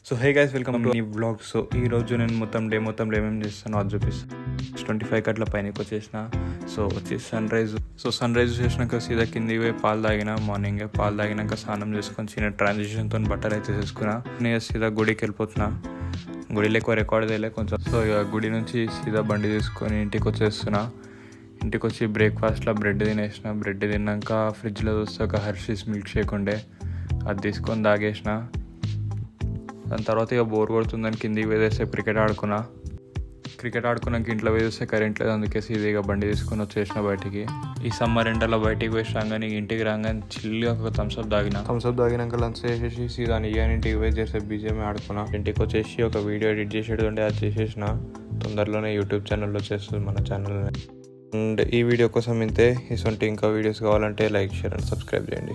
So hey guys, welcome to నీ vlog. So ఈ రోజు నేను మొత్తం డే ఏమేమి చేస్తానో అది చూపిస్తాను. 25 అట్లా పైనకి వచ్చేసిన. సో వచ్చి సన్ రైజ్ చేసినాక సీదా కింది పోయి పాలు తాగిన. మార్నింగే పాలు తాగినాక స్నానం చేసుకొని చిన్న ట్రాన్సిషన్తో బట్టలు అయితే చేసుకున్నా. నేను సీదా గుడికి వెళ్ళిపోతున్నా. గుడిలో ఎక్కువ రికార్డ్ చేయలే కొంచెం. సో ఇక గుడి నుంచి సీదా బండి తీసుకొని ఇంటికి వచ్చేస్తున్నా. ఇంటికి వచ్చి బ్రేక్ఫాస్ట్లో బ్రెడ్ తినేసిన. బ్రెడ్ తిన్నాక ఫ్రిడ్జ్లో చూస్తే ఒక హర్షీస్ మిల్క్ షేక్ ఉండే, అది తీసుకొని తాగేసిన. దాని తర్వాత ఇక బోర్ కొడుతుందని కిందికి వేసేస్తే క్రికెట్ ఆడుకున్నాక ఇంట్లో వేసేస్తే కరెంట్ లేదు. అందుకే సీదీగా బండి తీసుకొని వచ్చేసిన బయటికి. ఈ సమ్మర్ ఎండలో బయటికి పోయి రాగానే ఇంటికి రాగానే చిల్లిగా ఒక థమ్స్అప్ తాగినాక లంచ్ చేసేసి సీదా ఇంటికి పోయి చేసే బీజేమే ఆడుకున్నా. ఇంటికి వచ్చేసి ఒక వీడియో ఎడిట్ చేసేది ఉంటే అది చేసేసిన. తొందరలోనే యూట్యూబ్ ఛానల్లో చేస్తుంది మన ఛానల్. అండ్ ఈ వీడియో కోసం ఇంతే. ఇటువంటి ఇంకా వీడియోస్ కావాలంటే లైక్, షేర్ అండ్ సబ్స్క్రైబ్ చేయండి.